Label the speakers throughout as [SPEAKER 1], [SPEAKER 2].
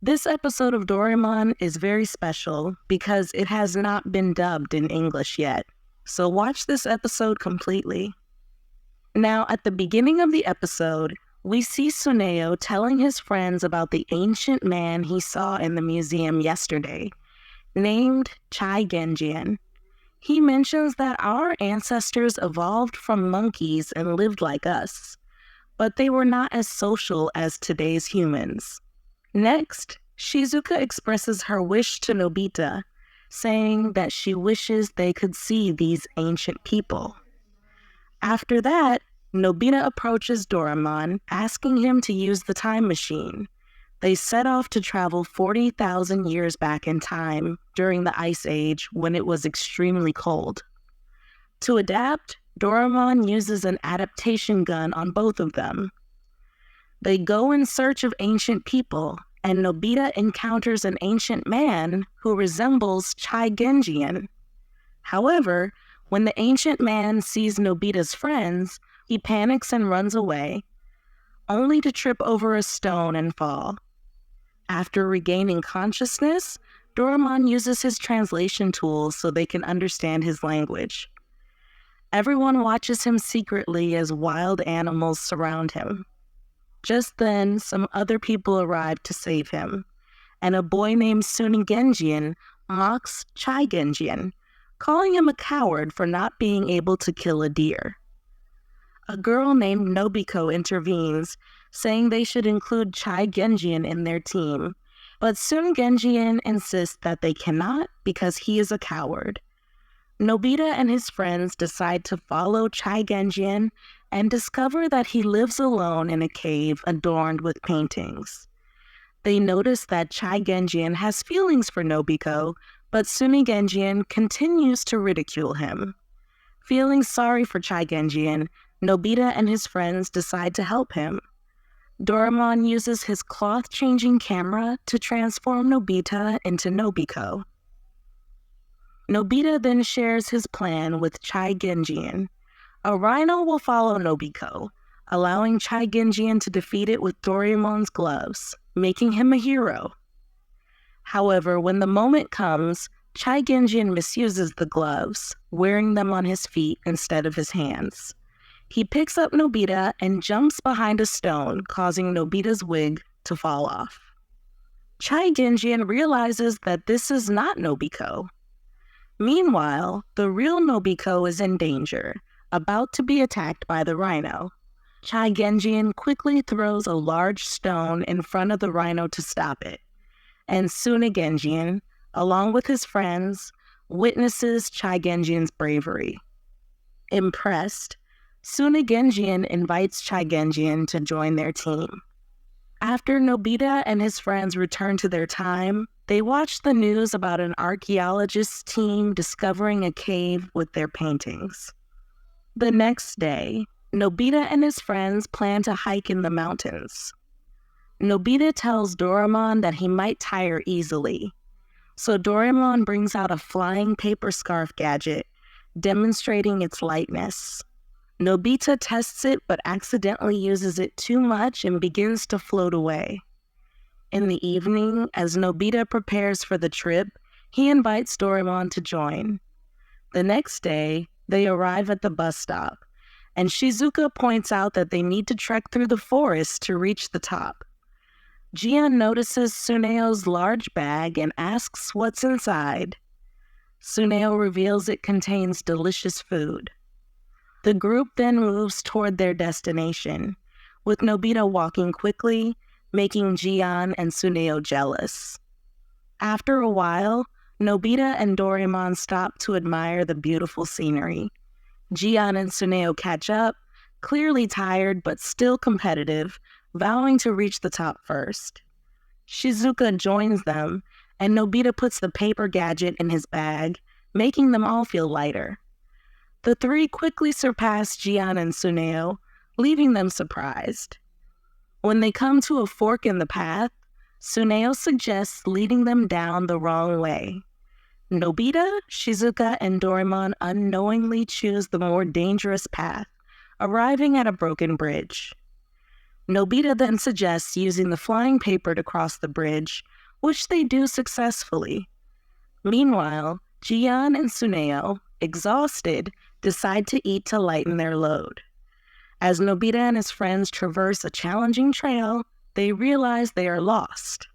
[SPEAKER 1] This episode of Doraemon is very special because it has not been dubbed in English yet. So watch this episode completely. Now, at the beginning of the episode, we see Suneo telling his friends about the ancient man he saw in the museum yesterday, named Chai Genjian. He mentions that our ancestors evolved from monkeys and lived like us, but they were not as social as today's humans. Next, Shizuka expresses her wish to Nobita, saying that she wishes they could see these ancient people. After that, Nobita approaches Doraemon, asking him to use the time machine. They set off to travel 40,000 years back in time during the Ice Age when it was extremely cold. To adapt, Doraemon uses an adaptation gun on both of them. They go in search of ancient people, and Nobita encounters an ancient man who resembles Chai Genjian. However, when the ancient man sees Nobita's friends, he panics and runs away, only to trip over a stone and fall. After regaining consciousness, Doraemon uses his translation tools so they can understand his language. Everyone watches him secretly as wild animals surround him. Just then, some other people arrive to save him, and a boy named Sunigenjian mocks Chai Genjian, calling him a coward for not being able to kill a deer. A girl named Nobiko intervenes, saying they should include Chai Genjian in their team, but Sunigenjian insists that they cannot because he is a coward. Nobita and his friends decide to follow Chai Genjian and discover that he lives alone in a cave adorned with paintings. They notice that Chai Genjian has feelings for Nobiko, but Sunigenjian continues to ridicule him. Feeling sorry for Chai Genjian, Nobita and his friends decide to help him. Doraemon uses his cloth-changing camera to transform Nobita into Nobiko. Nobita then shares his plan with Chai Genjian. A rhino will follow Nobiko, allowing Chai Genjian to defeat it with Doraemon's gloves, making him a hero. However, when the moment comes, Chai Genjian misuses the gloves, wearing them on his feet instead of his hands. He picks up Nobita and jumps behind a stone, causing Nobita's wig to fall off. Chai Genjian realizes that this is not Nobiko. Meanwhile, the real Nobiko is in danger, about to be attacked by the rhino. Chai Genjian quickly throws a large stone in front of the rhino to stop it, and Sunigenjian, along with his friends, witnesses Chai Genjian's bravery. Impressed, Sunigenjian invites Chai Genjian to join their team. After Nobita and his friends return to their time, they watch the news about an archaeologist's team discovering a cave with their paintings. The next day, Nobita and his friends plan to hike in the mountains. Nobita tells Doraemon that he might tire easily, so Doraemon brings out a flying paper scarf gadget, demonstrating its lightness. Nobita tests it but accidentally uses it too much and begins to float away. In the evening, as Nobita prepares for the trip, he invites Doraemon to join. The next day, they arrive at the bus stop, and Shizuka points out that they need to trek through the forest to reach the top. Gian notices Suneo's large bag and asks what's inside. Suneo reveals it contains delicious food. The group then moves toward their destination, with Nobita walking quickly, making Gian and Suneo jealous. After a while, Nobita and Doraemon stop to admire the beautiful scenery. Gian and Suneo catch up, clearly tired but still competitive, vowing to reach the top first. Shizuka joins them, and Nobita puts the paper gadget in his bag, making them all feel lighter. The three quickly surpass Gian and Suneo, leaving them surprised. When they come to a fork in the path, Suneo suggests leading them down the wrong way. Nobita, Shizuka, and Doraemon unknowingly choose the more dangerous path, arriving at a broken bridge. Nobita then suggests using the flying paper to cross the bridge, which they do successfully. Meanwhile, Jian and Suneo, exhausted, decide to eat to lighten their load. As Nobita and his friends traverse a challenging trail, they realize they are lost.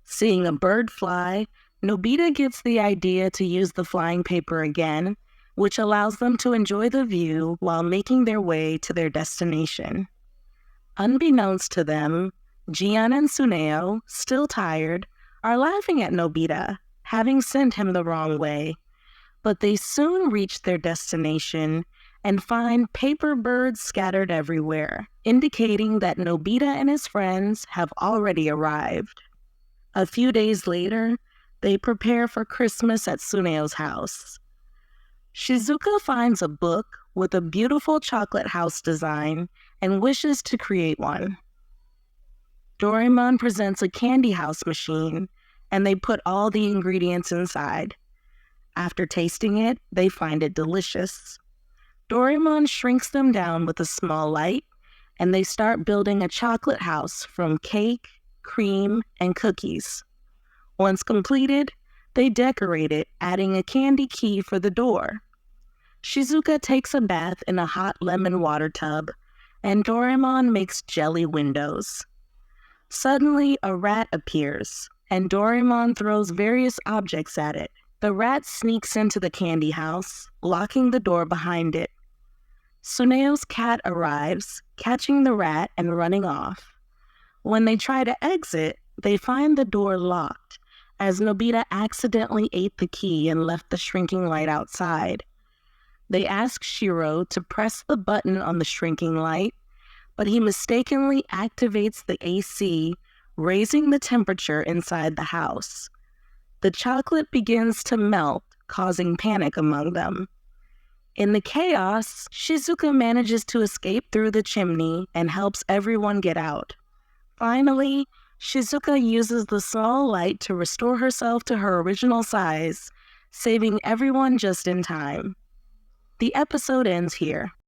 [SPEAKER 1] Seeing a bird fly, Nobita gets the idea to use the flying paper again, which allows them to enjoy the view while making their way to their destination. Unbeknownst to them, Jian and Suneo, still tired, are laughing at Nobita, having sent him the wrong way. But they soon reach their destination and find paper birds scattered everywhere, indicating that Nobita and his friends have already arrived. A few days later, they prepare for Christmas at Suneo's house. Shizuka finds a book with a beautiful chocolate house design and wishes to create one. Doraemon presents a candy house machine, and they put all the ingredients inside. After tasting it, they find it delicious. Doraemon shrinks them down with a small light, and they start building a chocolate house from cake, cream, and cookies. Once completed, they decorate it, adding a candy key for the door. Shizuka takes a bath in a hot lemon water tub, and Doraemon makes jelly windows. Suddenly, a rat appears, and Doraemon throws various objects at it. The rat sneaks into the candy house, locking the door behind it. Suneo's cat arrives, catching the rat and running off. When they try to exit, they find the door locked, as Nobita accidentally ate the key and left the shrinking light outside. They ask Shiro to press the button on the shrinking light, but he mistakenly activates the AC, raising the temperature inside the house. The chocolate begins to melt, causing panic among them. In the chaos, Shizuka manages to escape through the chimney and helps everyone get out. Finally, Shizuka uses the small light to restore herself to her original size, saving everyone just in time. The episode ends here.